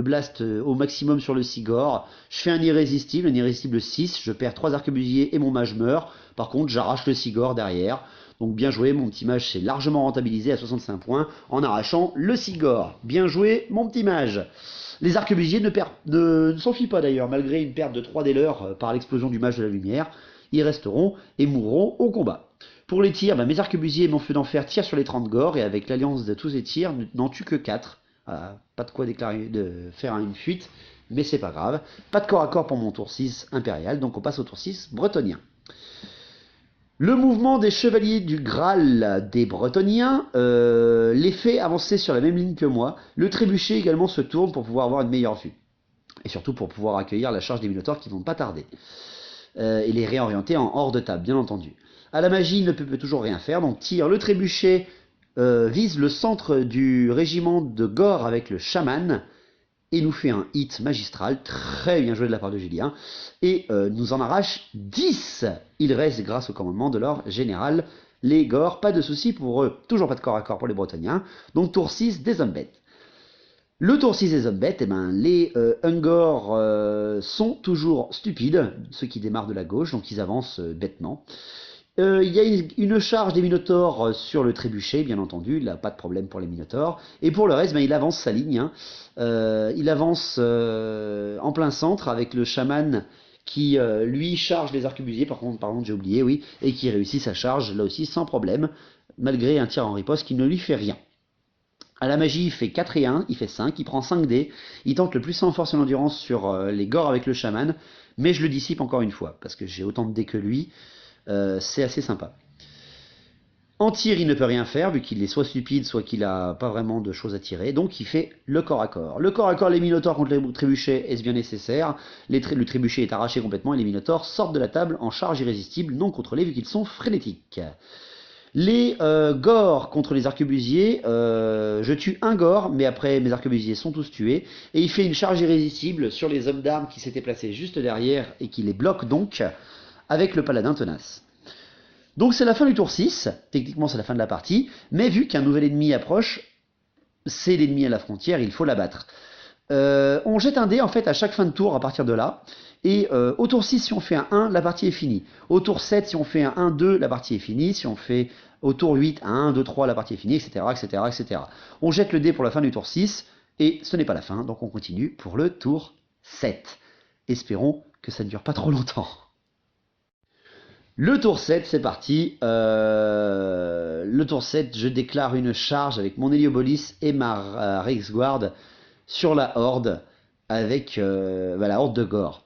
blast au maximum sur le Sigor. Je fais un irrésistible 6, je perds 3 arquebusiers et mon mage meurt. Par contre, j'arrache le Sigor derrière. Donc bien joué, mon petit mage s'est largement rentabilisé à 65 points en arrachant le Sigor. Bien joué, mon petit mage. Les arquebusiers ne s'enfuient pas d'ailleurs, malgré une perte de 3 des leurs par l'explosion du mage de la lumière. Ils resteront et mourront au combat. Pour les tirs, mes arquebusiers et mon feu d'enfer tirent sur les 30 gores, et avec l'alliance de tous ces tirs, n'en tuent que 4. Pas de quoi faire une fuite, mais c'est pas grave. Pas de corps à corps pour mon tour 6 impérial, donc on passe au tour 6 bretonien. Le mouvement des chevaliers du Graal des Bretoniens les fait avancer sur la même ligne que moi. Le trébuchet également se tourne pour pouvoir avoir une meilleure vue. Et surtout pour pouvoir accueillir la charge des Minotaures qui vont pas tarder. Et les réorienter en hors de table, bien entendu. À la magie, il ne peut toujours rien faire, donc tire le trébuchet, vise le centre du régiment de Gore avec le chaman, et nous fait un hit magistral, très bien joué de la part de Julien, et nous en arrache 10. Il reste grâce au commandement de leur général, les Gore, pas de soucis pour eux, toujours pas de corps à corps pour les Bretoniens, donc tour 6 des hommes bêtes. Le tour 6 des hommes bêtes, eh ben, les Ungors sont toujours stupides, ceux qui démarrent de la gauche, donc ils avancent bêtement. Il y a une charge des Minotaures sur le trébuchet, bien entendu, il n'a pas de problème pour les Minotaures. Et pour le reste, ben, il avance sa ligne. Hein. Il avance en plein centre avec le chaman qui, lui, charge les arquebusiers, par contre, j'ai oublié, oui, et qui réussit sa charge, là aussi, sans problème, malgré un tir en riposte qui ne lui fait rien. À la magie, il fait 4 et 1, il fait 5, il prend 5 dés, il tente le plus en force et en endurance sur les Gores avec le chaman, mais je le dissipe encore une fois, parce que j'ai autant de dés que lui, c'est assez sympa. En tir, il ne peut rien faire, vu qu'il est soit stupide, soit qu'il n'a pas vraiment de choses à tirer, donc il fait le corps à corps. Le corps à corps, les Minotaures contre les trébuchets, est-ce bien nécessaire? Le trébuchet est arraché complètement et les Minotaures sortent de la table en charge irrésistible, non contrôlée vu qu'ils sont frénétiques. Les Gores contre les arquebusiers, je tue un Gore, mais après mes arquebusiers sont tous tués, et il fait une charge irrésistible sur les hommes d'armes qui s'étaient placés juste derrière et qui les bloquent donc, avec le paladin tenace. Donc c'est la fin du tour 6, techniquement c'est la fin de la partie, mais vu qu'un nouvel ennemi approche, c'est l'ennemi à la frontière, il faut l'abattre. On jette un dé en fait à chaque fin de tour à partir de là, et au tour 6 si on fait un 1, la partie est finie. Au tour 7 si on fait un 1-2, la partie est finie. Si on fait au tour 8 un 1, 2, 3, la partie est finie, etc., etc., etc. On jette le dé pour la fin du tour 6, et ce n'est pas la fin, donc on continue pour le tour 7. Espérons que ça ne dure pas trop longtemps. Le tour 7, c'est parti. Le tour 7, je déclare une charge avec mon Héliobolis et ma Reiksguard sur la Horde, avec la Horde de Gore.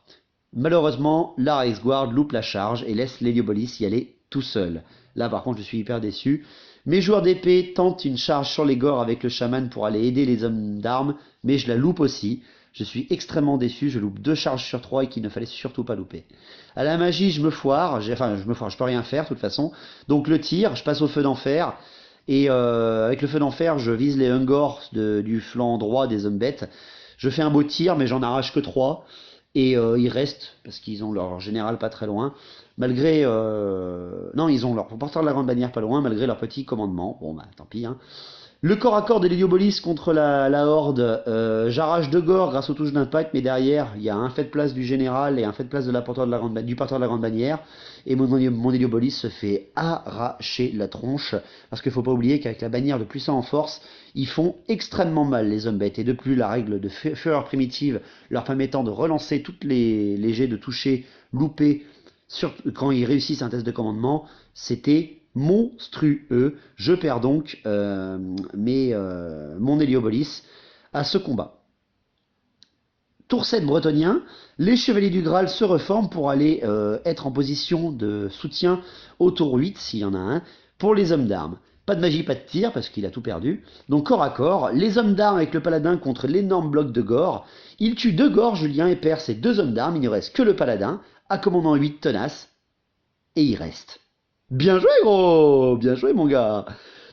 Malheureusement, la Reiksguard loupe la charge et laisse l'Héliobolis y aller tout seul. Là, par contre, je suis hyper déçu. Mes joueurs d'épée tentent une charge sur les Gore avec le chaman pour aller aider les hommes d'armes, mais je la loupe aussi. Je suis extrêmement déçu, je loupe 2 charges sur 3 et qu'il ne fallait surtout pas louper. À la magie, je me foire, je peux rien faire de toute façon. Donc le tir, je passe au feu d'enfer. Et avec le feu d'enfer, je vise les Ungors du flanc droit des hommes bêtes. Je fais un beau tir, mais j'en arrache que 3. Et ils restent, parce qu'ils ont leur général pas très loin. Malgré... non, ils ont leur porteur de la grande bannière pas loin, malgré leur petit commandement. Bon, bah tant pis, hein. Le corps à corps de l'Héliobolis contre la Horde, j'arrache 2 Gore grâce aux touches d'impact, mais derrière, il y a un fait de place du général et un fait de place de du porteur de la grande bannière, et mon Héliobolis se fait arracher la tronche, parce qu'il ne faut pas oublier qu'avec la bannière de puissant en force, ils font extrêmement mal les hommes bêtes, et de plus la règle de fureur primitive leur permettant de relancer toutes les jets de toucher loupés quand ils réussissent un test de commandement, c'était monstrueux. Je perds donc mon Héliobolis à ce combat. Tour 7 bretonien, les chevaliers du Graal se reforment pour aller être en position de soutien au tour 8, s'il y en a un, pour les hommes d'armes. Pas de magie, pas de tir, parce qu'il a tout perdu. Donc corps à corps, les hommes d'armes avec le paladin contre l'énorme bloc de Gore. Il tue 2 Gore, Julien, et perd ses 2 hommes d'armes. Il ne reste que le paladin, à commandant 8 tenaces, et il reste. Bien joué, gros! Bien joué, mon gars!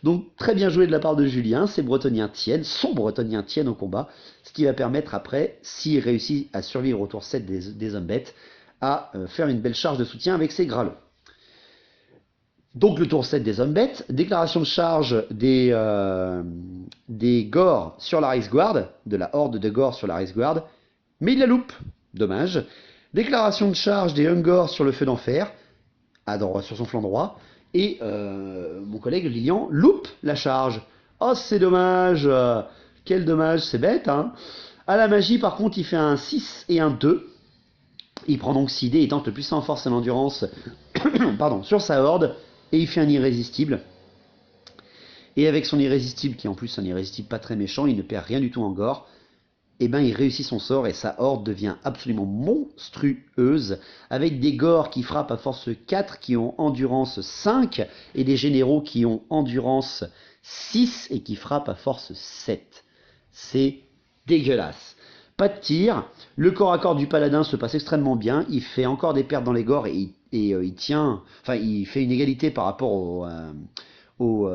Donc, très bien joué de la part de Julien. Ses Bretoniens tiennent, son Bretonien tiennent au combat, ce qui va permettre après, s'il réussit à survivre au tour 7 des hommes bêtes, à faire une belle charge de soutien avec ses Gralots. Donc, le tour 7 des hommes bêtes, déclaration de charge des Gore sur la Reiksguard, de la Horde de Gore sur la Reiksguard, mais il la loupe. Dommage. Déclaration de charge des Ungors sur le feu d'enfer, sur son flanc droit, et mon collègue Lilian loupe la charge. Oh, c'est dommage, quel dommage, c'est bête, hein. À la magie, par contre, il fait un 6 et un 2. Il prend donc 6 dés et tente le puissant en force et l'endurance pardon, sur sa horde, et il fait un irrésistible. Et avec son irrésistible, qui est en plus un irrésistible pas très méchant, il ne perd rien du tout en gore. eh ben, il réussit son sort et sa horde devient absolument monstrueuse, avec des gores qui frappent à force 4, qui ont endurance 5, et des généraux qui ont endurance 6 et qui frappent à force 7. C'est dégueulasse. Pas de tir, le corps à corps du paladin se passe extrêmement bien, il fait encore des pertes dans les gores et il tient, enfin il fait une égalité par rapport au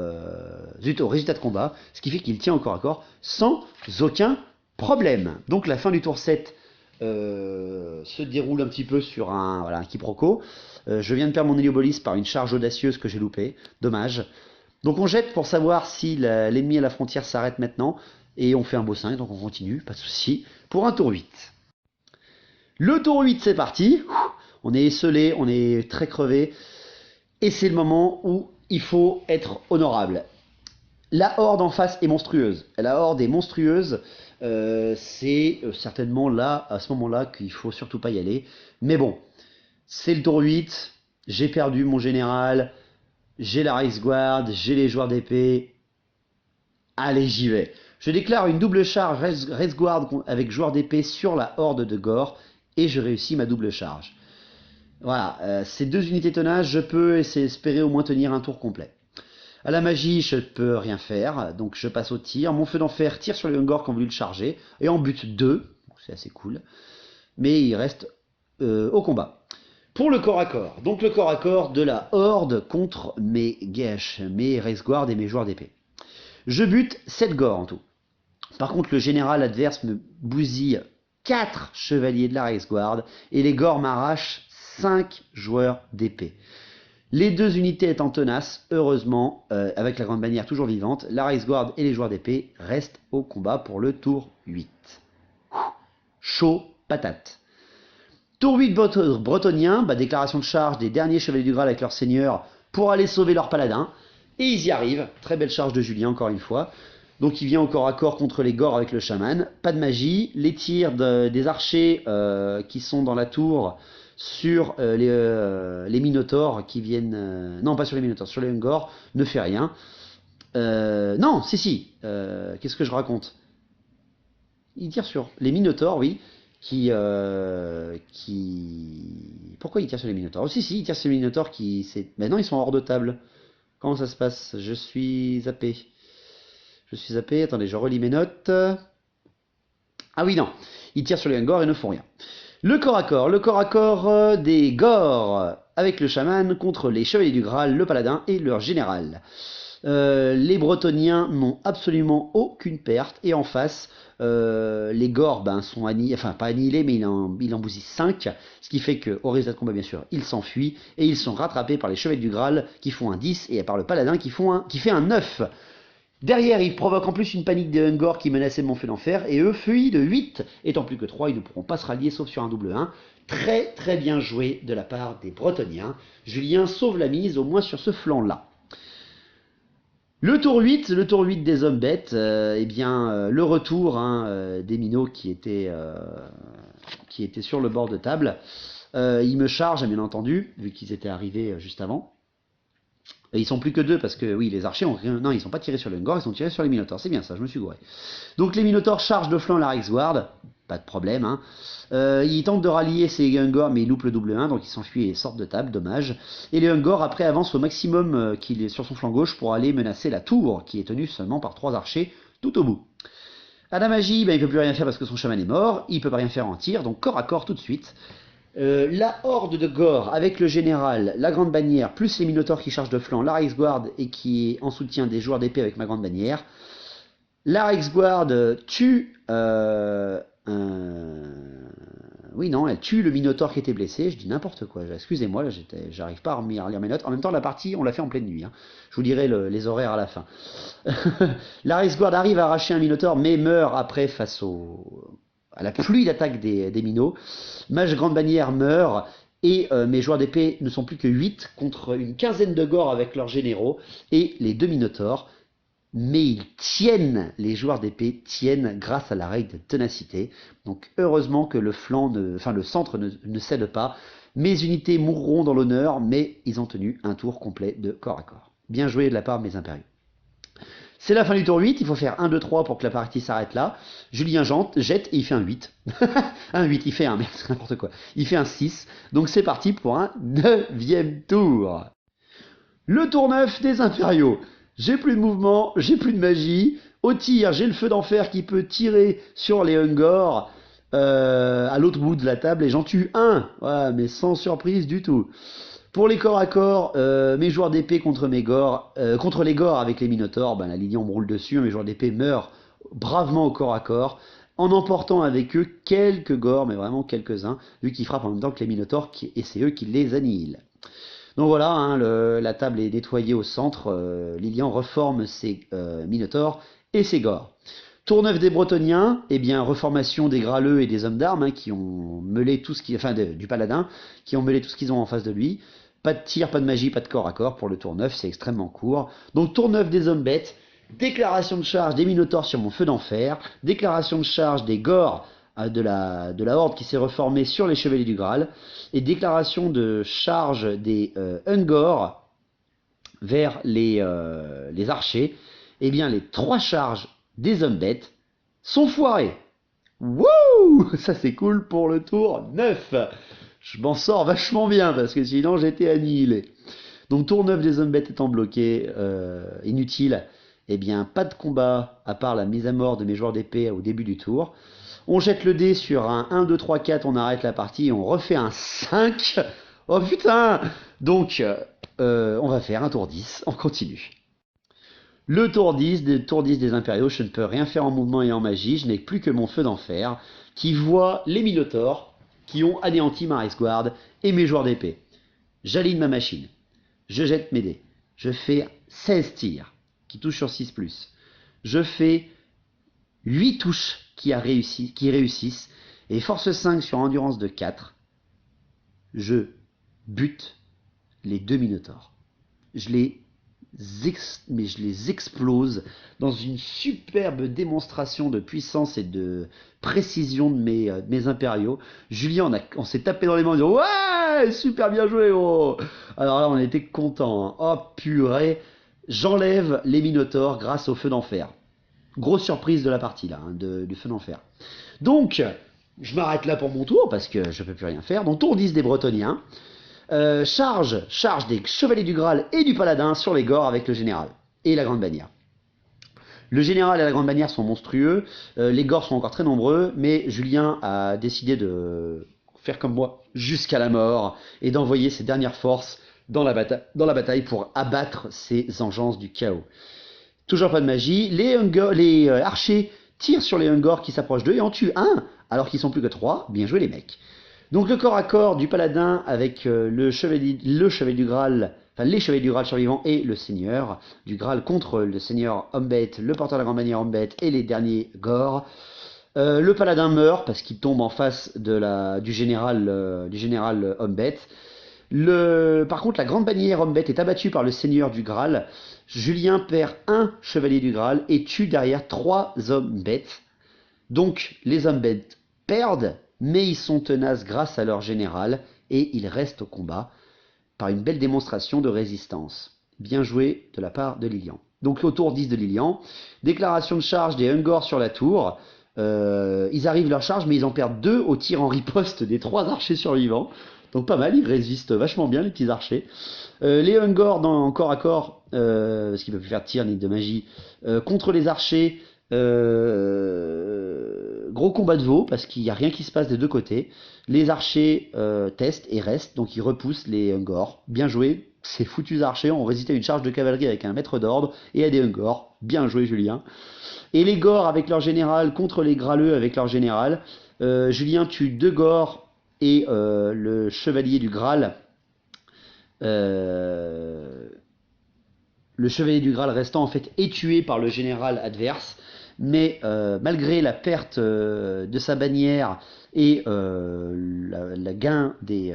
résultat de combat, ce qui fait qu'il tient encore à corps sans aucun problème. Donc la fin du tour 7 se déroule un petit peu sur un quiproquo. Je viens de perdre mon Héliobolis par une charge audacieuse que j'ai loupée, dommage. Donc on jette pour savoir si l'ennemi à la frontière s'arrête maintenant, et on fait un beau 5, donc on continue, pas de souci, pour un tour 8. Le tour 8 c'est parti, on est esselé, on est très crevé, et c'est le moment où il faut être honorable. La horde en face est monstrueuse. La horde est monstrueuse. C'est certainement là, à ce moment-là, qu'il faut surtout pas y aller. Mais bon, c'est le tour 8. J'ai perdu mon général. J'ai la Reichsguard. J'ai les joueurs d'épée. Allez, j'y vais. Je déclare une double charge Reichsguard avec joueur d'épée sur la horde de Gore. Et je réussis ma double charge. Voilà, ces deux unités tenaces, je peux espérer au moins tenir un tour complet. À la magie, je ne peux rien faire, donc je passe au tir. Mon feu d'enfer tire sur les Ungor qui ont voulu le charger, et en bute 2, c'est assez cool. Mais il reste au combat. Pour le corps à corps, donc le corps à corps de la horde contre mes Geash, mes Reichsguard et mes joueurs d'épée. Je bute 7 Gore en tout. Par contre, le général adverse me bousille 4 chevaliers de la Reichsguard, et les Gore m'arrachent 5 joueurs d'épée. Les deux unités étant tenaces, heureusement, avec la grande bannière toujours vivante, la Reichsguard et les joueurs d'épée restent au combat pour le tour 8. Chaud patate. Tour 8 bretonien, déclaration de charge des derniers chevaliers du Graal avec leur seigneur pour aller sauver leur paladin. Et ils y arrivent. Très belle charge de Julien, encore une fois. Donc il vient au corps à corps contre les Gores avec le chaman. Pas de magie. Les tirs des archers qui sont dans la tour sur les Minotaures qui viennent... non, pas sur les Minotaures, sur les Ungor, ne fait rien. Non, si. Qu'est-ce que je raconte? Il tire sur les Minotaures, oui. Pourquoi il tire sur les Minotaures? Oh, si, il tire sur les Minotaures qui... Maintenant, ils sont hors de table. Comment ça se passe? Je suis zappé. Attendez, je relis mes notes. Ah oui, non. Ils tirent sur les Ungor et ne font rien. Le corps à corps des Gores avec le chaman contre les chevaliers du Graal, le paladin et leur général. Les Bretoniens n'ont absolument aucune perte, et en face, les Gores sont annihilés, enfin pas annihilés, mais il en bousille 5, ce qui fait qu'au résultat de combat, bien sûr, ils s'enfuient, et ils sont rattrapés par les chevaliers du Graal qui font un 10, et par le paladin qui fait un 9. Derrière, ils provoquent en plus une panique des Ungor qui menaçaient mon feu d'enfer, et eux fuient de 8, étant plus que 3, ils ne pourront pas se rallier sauf sur un double 1. Très très bien joué de la part des Bretoniens. Julien sauve la mise, au moins sur ce flanc-là. Le tour 8 des hommes bêtes, le retour des minots qui étaient sur le bord de table. Ils me chargent, bien entendu, vu qu'ils étaient arrivés juste avant. Et ils sont plus que 2 parce que, oui, les archers ont rien... Non, ils sont pas tirés sur le Ungor, ils sont tirés sur les Minotaures. C'est bien ça, je me suis gouré. Donc les Minotaures chargent de flanc la Reichsguard. Pas de problème. Ils tentent de rallier ces Ungor, mais ils loupent le double 1, donc ils s'enfuient et sortent de table, dommage. Et les Ungor, après, avancent au maximum qu'il est sur son flanc gauche pour aller menacer la tour, qui est tenue seulement par 3 archers tout au bout. À la magie, il peut plus rien faire parce que son chaman est mort, il peut pas rien faire en tir, donc corps à corps tout de suite. La horde de Gore avec le général, la grande bannière, plus les Minotaures qui chargent de flanc, la Reichsguard et qui est en soutien des joueurs d'épée avec ma grande bannière. La Reichsguard tue... Oui, non, elle tue le Minotaure qui était blessé. Je dis n'importe quoi. Excusez-moi, là, j'arrive pas à lire mes notes. En même temps, la partie, on l'a fait en pleine nuit. Je vous dirai les horaires à la fin. La Reichsguard arrive à arracher un Minotaure, mais meurt après face à la pluie d'attaque des Minots. Ma grande bannière meurt. Et mes joueurs d'épée ne sont plus que 8 contre une quinzaine de Gore avec leurs généraux et les 2 Minotaures. Mais ils tiennent, les joueurs d'épée tiennent grâce à la règle de ténacité. Donc heureusement que le centre ne cède pas. Mes unités mourront dans l'honneur, mais ils ont tenu un tour complet de corps à corps. Bien joué de la part de mes impériaux. C'est la fin du tour 8, il faut faire 1, 2, 3 pour que la partie s'arrête là. Julien jette et il fait un 8. Un 8, il fait un, merde, n'importe quoi. Il fait un 6. Donc c'est parti pour un 9e tour. Le tour 9 des impériaux. J'ai plus de mouvement, j'ai plus de magie. Au tir, j'ai le feu d'enfer qui peut tirer sur les Ungors à l'autre bout de la table et j'en tue un. Voilà, mais sans surprise du tout. Pour les corps à corps, mes joueurs d'épée contre contre les gores avec les minotaures, ben, la Lilian me roule dessus, mes joueurs d'épée meurent bravement au corps à corps, en emportant avec eux quelques gores, mais vraiment quelques-uns, vu qu'ils frappent en même temps que les minotaures, et c'est eux qui les annihilent. Donc voilà, hein, la table est nettoyée au centre, Lilian reforme ses minotaures et ses gores. Tour 9 des Bretoniens, eh bien reformation des Graleux et des hommes d'armes hein, qui ont mêlé tout ce qui, enfin du paladin, qui ont mêlé tout ce qu'ils ont en face de lui. Pas de tir, pas de magie, pas de corps à corps pour le tour 9, c'est extrêmement court. Donc tour 9 des hommes bêtes, déclaration de charge des minotaures sur mon feu d'enfer, déclaration de charge des gores de la horde qui s'est reformée sur les chevaliers du Graal, et déclaration de charge des Ungors vers les archers. Eh bien les 3 charges des hommes bêtes sont foirés. Wouh! Ça c'est cool pour le tour 9. Je m'en sors vachement bien parce que sinon j'étais annihilé. Donc tour 9 des hommes bêtes étant bloqué, inutile, eh bien pas de combat à part la mise à mort de mes joueurs d'épée au début du tour. On jette le dé sur un 1, 2, 3, 4, on arrête la partie et on refait un 5. Oh putain! Donc on va faire un tour 10, on continue. Le tour 10 des impériaux, je ne peux rien faire en mouvement et en magie, je n'ai plus que mon feu d'enfer, qui voit les minotaures, qui ont anéanti ma race guard et mes joueurs d'épée. J'aligne ma machine, je jette mes dés, je fais 16 tirs, qui touchent sur 6+. Je fais 8 touches qui réussissent, et force 5 sur endurance de 4, je bute les 2 minotaures. Je les explose dans une superbe démonstration de puissance et de précision de mes impériaux. Julien, on s'est tapé dans les mains en disant ouais, super bien joué, oh. Alors là, on était contents. Hein. Oh purée, j'enlève les minotaures grâce au feu d'enfer. Grosse surprise de la partie là, hein, du feu d'enfer. Donc, je m'arrête là pour mon tour parce que je peux plus rien faire. Donc tour 10 des Bretoniens. Charge des chevaliers du Graal et du paladin sur les gores avec le général et la grande bannière. Le général et la grande bannière sont monstrueux, les gores sont encore très nombreux, mais Julien a décidé de faire comme moi jusqu'à la mort et d'envoyer ses dernières forces dans la bataille pour abattre ces engences du chaos. Toujours pas de magie, les archers tirent sur les Ungors qui s'approchent d'eux et en tuent un, alors qu'ils sont plus que 3, bien joué les mecs. Donc le corps à corps du paladin avec le chevalier du Graal, enfin les chevaliers du Graal survivants et le seigneur du Graal contre le seigneur Humbet, le porteur de la grande bannière Humbet et les derniers Gors. Le paladin meurt parce qu'il tombe en face du général Humbet. Par contre, la grande bannière Humbet est abattue par le seigneur du Graal. Julien perd un chevalier du Graal et tue derrière 3 hommes bêtes. Donc les hommes bêtes perdent, mais ils sont tenaces grâce à leur général et ils restent au combat par une belle démonstration de résistance. Bien joué de la part de Lilian. Donc au tour 10 de Lilian, déclaration de charge des Ungors sur la tour. Ils arrivent leur charge, mais ils en perdent 2 au tir en riposte des 3 archers survivants. Donc pas mal, ils résistent vachement bien les petits archers. Les Ungors dans corps à corps, parce qu'ils ne peuvent plus faire de tir ni de magie, contre les archers. Gros combat de veau parce qu'il n'y a rien qui se passe des deux côtés. Les archers testent et restent, donc ils repoussent les Ungors. Bien joué, ces foutus archers ont résisté à une charge de cavalerie avec un maître d'ordre et à des Ungors. Bien joué Julien. Et les Gors avec leur général contre les Graleux avec leur général. Julien tue 2 Gors et le chevalier du Graal. Le chevalier du Graal restant en fait est tué par le général adverse. Mais malgré la perte de sa bannière et la gain des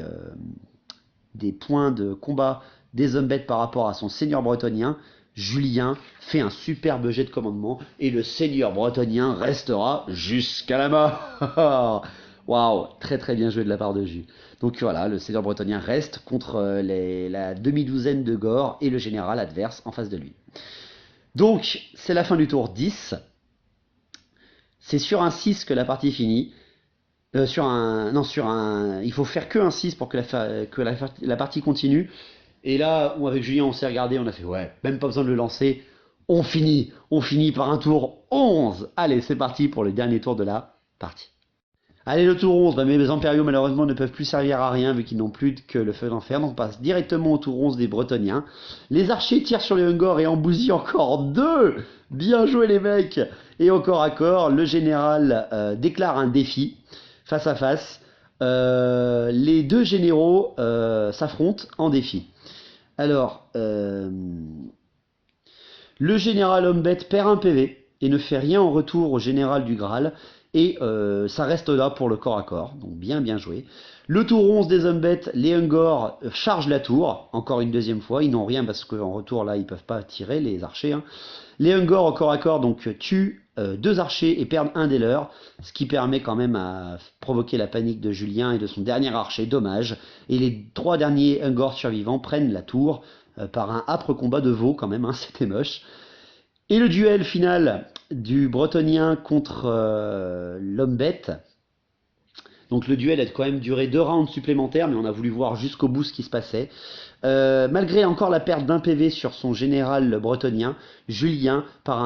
points de combat des hommes bêtes par rapport à son seigneur bretonien, Julien fait un superbe jet de commandement et le seigneur bretonien restera jusqu'à la mort. Waouh, très très bien joué de la part de Jus. Donc voilà, le seigneur bretonien reste contre la demi-douzaine de Gors et le général adverse en face de lui. Donc, c'est la fin du tour 10. C'est sur un 6 que la partie finit. Il faut faire que un 6 pour que la partie continue. Et là, avec Julien, on s'est regardé, on a fait, ouais, même pas besoin de le lancer. On finit par un tour 11. Allez, c'est parti pour le dernier tour de la partie. Allez, le tour 11, mes impériaux malheureusement ne peuvent plus servir à rien vu qu'ils n'ont plus que le feu d'enfer. Donc on passe directement au tour 11 des Bretoniens. Les archers tirent sur les Ungors et en bousillent encore 2. Bien joué les mecs. Et au corps à corps, le général déclare un défi face à face. Les deux généraux s'affrontent en défi. Alors, le général Humbet perd un PV et ne fait rien en retour au général du Graal. Et ça reste là pour le corps à corps, donc bien joué. Le tour 11 des Humbet, les Ungors chargent la tour, encore une deuxième fois, ils n'ont rien parce qu'en retour là ils peuvent pas tirer les archers. Hein. Les Ungors au corps à corps donc tuent 2 archers et perdent un des leurs, ce qui permet quand même à provoquer la panique de Julien et de son dernier archer, dommage. Et les 3 derniers Ungors survivants prennent la tour par un âpre combat de veau quand même, hein, c'était moche. Et le duel final du Bretonien contre l'Humbet. Donc le duel a quand même duré 2 rounds supplémentaires, mais on a voulu voir jusqu'au bout ce qui se passait. Malgré encore la perte d'un PV sur son général bretonien, Julien, par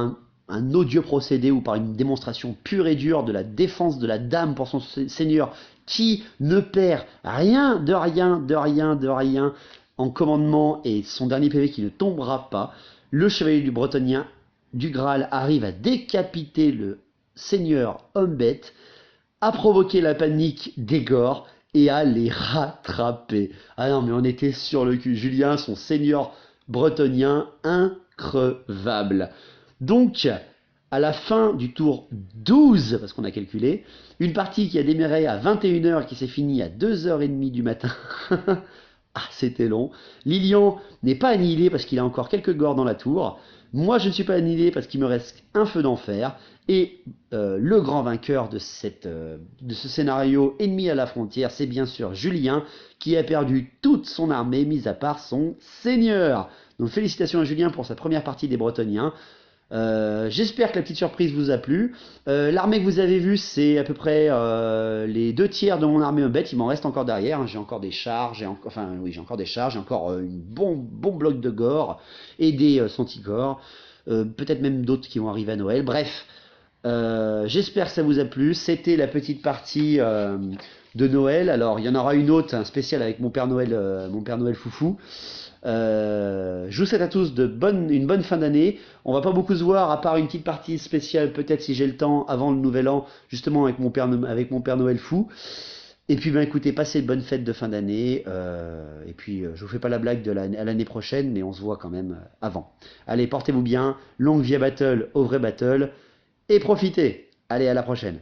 un odieux procédé ou par une démonstration pure et dure de la défense de la dame pour son seigneur, qui ne perd rien de rien en commandement et son dernier PV qui ne tombera pas, le chevalier du Bretonien du Graal arrive à décapiter le seigneur Humbet, à provoquer la panique des Gors et à les rattraper. Ah non, mais on était sur le cul. Julien, son seigneur bretonien, increvable. Donc, à la fin du tour 12, parce qu'on a calculé, une partie qui a démarré à 21h et qui s'est finie à 2h30 du matin. Ah, c'était long. Lilian n'est pas annihilé parce qu'il a encore quelques Gors dans la tour. Moi, je ne suis pas annihilé parce qu'il me reste un feu d'enfer. Et le grand vainqueur de ce scénario ennemi à la frontière, c'est bien sûr Julien, qui a perdu toute son armée, mis à part son seigneur. Donc félicitations à Julien pour sa première partie des Bretoniens. J'espère que la petite surprise vous a plu. L'armée que vous avez vue, c'est à peu près les 2 tiers de mon armée Humbet. Il m'en reste encore derrière. Hein. J'ai encore des chars, j'ai encore des chars, j'ai encore un bon bloc de gore et des centicorps. Peut-être même d'autres qui vont arriver à Noël. Bref, j'espère que ça vous a plu. C'était la petite partie de Noël. Alors, il y en aura une autre, un spécial avec mon Père Noël foufou. Je vous souhaite à tous une bonne fin d'année. On va pas beaucoup se voir à part une petite partie spéciale peut-être si j'ai le temps avant le nouvel an justement avec mon Père Noël fou. Et puis écoutez, passez de bonnes fêtes de fin d'année et puis je vous fais pas la blague à l'année prochaine mais on se voit quand même avant. Allez, portez-vous bien, longue vie à Battle au vrai Battle et profitez. Allez, à la prochaine.